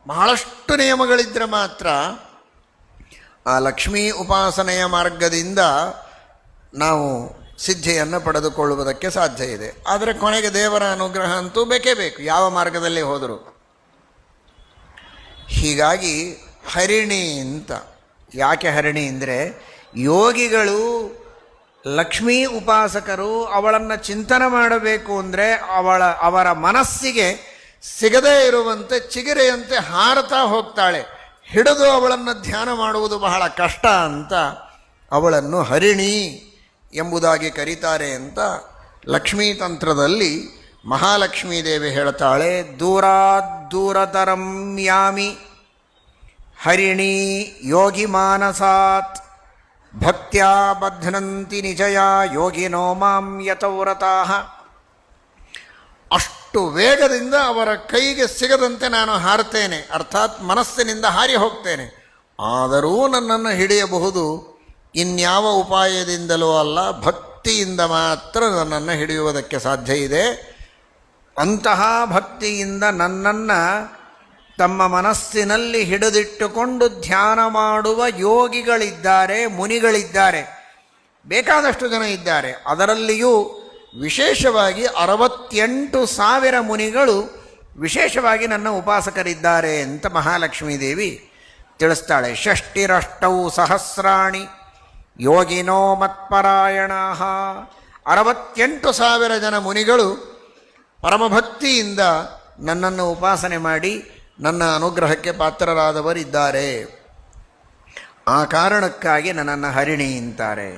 ಬಹಳಷ್ಟು ನಿಯಮಗಳಿದ್ದರೆ ಮಾತ್ರ ಆ ಲಕ್ಷ್ಮೀ ಉಪಾಸನೆಯ ಮಾರ್ಗದಿಂದ ನಾವು ಸಿದ್ಧಿಯನ್ನು ಪಡೆದುಕೊಳ್ಳುವುದಕ್ಕೆ ಸಾಧ್ಯ ಇದೆ. ಆದರೆ ಕೊನೆಗೆ ದೇವರ ಅನುಗ್ರಹ ಅಂತೂ ಬೇಕೇ ಬೇಕು, ಯಾವ ಮಾರ್ಗದಲ್ಲಿ ಹೋದರೂ. ಹೀಗಾಗಿ ಹರಿಣಿ ಅಂತ. ಯಾಕೆ ಹರಿಣಿ ಅಂದರೆ, ಯೋಗಿಗಳು ಲಕ್ಷ್ಮೀ ಉಪಾಸಕರು ಅವಳನ್ನು ಚಿಂತನೆ ಮಾಡಬೇಕು ಅಂದರೆ ಅವರ ಮನಸ್ಸಿಗೆ ಸಿಗದೇ ಇರುವಂತೆ ಚಿಗಿರೆಯಂತೆ ಹಾರತಾ ಹೋಗ್ತಾಳೆ. ಹಿಡಿದು ಅವಳನ್ನು ಧ್ಯಾನ ಮಾಡುವುದು ಬಹಳ ಕಷ್ಟ ಅಂತ ಅವಳನ್ನು ಹರಿಣಿ ಎಂಬುದಾಗಿ ಕರೀತಾರೆ ಅಂತ ಲಕ್ಷ್ಮೀ ತಂತ್ರದಲ್ಲಿ ಮಹಾಲಕ್ಷ್ಮೀ ದೇವಿ ಹೇಳ್ತಾಳೆ. ದೂರತರಂ ಯಾಮಿ ಹರಿಣಿ ಯೋಗಿ ಮಾನಸಾತ್ ಭಕ್ತ್ಯಾ ಬಧ್ನಂತಿ ನಿಜಯ ಯೋಗಿನೋ ಮಾಂ ಯತವ್ರತಾಃ. ಅಷ್ಟು ವೇಗದಿಂದ ಅವರ ಕೈಗೆ ಸಿಗದಂತೆ ನಾನು ಹಾರ್ತೇನೆ, ಅರ್ಥಾತ್ ಮನಸ್ಸಿನಿಂದ ಹಾರಿ ಹೋಗ್ತೇನೆ. ಆದರೂ ನನ್ನನ್ನು ಹಿಡಿಯಬಹುದು ಇನ್ಯಾವ ಉಪಾಯದಿಂದಲೂ ಅಲ್ಲ, ಭಕ್ತಿಯಿಂದ ಮಾತ್ರ ನನ್ನನ್ನು ಹಿಡಿಯುವುದಕ್ಕೆ ಸಾಧ್ಯ ಇದೆ. ಅಂತಹ ಭಕ್ತಿಯಿಂದ ನನ್ನನ್ನು ತಮ್ಮ ಮನಸ್ಸಿನಲ್ಲಿ ಹಿಡಿದಿಟ್ಟುಕೊಂಡು ಧ್ಯಾನ ಮಾಡುವ ಯೋಗಿಗಳಿದ್ದಾರೆ, ಮುನಿಗಳಿದ್ದಾರೆ, ಬೇಕಾದಷ್ಟು ಜನ ಇದ್ದಾರೆ. ಅದರಲ್ಲಿಯೂ ವಿಶೇಷವಾಗಿ 68,000 ಮುನಿಗಳು ವಿಶೇಷವಾಗಿ ನನ್ನ ಉಪಾಸಕರಿದ್ದಾರೆ ಅಂತ ಮಹಾಲಕ್ಷ್ಮೀ ದೇವಿ ತಿಳಿಸ್ತಾಳೆ. ಷಷ್ಟಿರಷ್ಟೌ ಸಹಸ್ರಾಣಿ ಯೋಗಿನೋ ಮತ್ಪರಾಯಣಾಃ. 68,000 ಜನ ಮುನಿಗಳು ಪರಮಭಕ್ತಿಯಿಂದ ನನ್ನನ್ನು ಉಪಾಸನೆ ಮಾಡಿ ನನ್ನ ಅನುಗ್ರಹಕ್ಕೆ ಪಾತ್ರರಾದವರಿದ್ದಾರೆ. ಆ ಕಾರಣಕ್ಕಾಗಿ ನನ್ನನ್ನು ಹರಿಣಿ ಅಂತಾರೆ.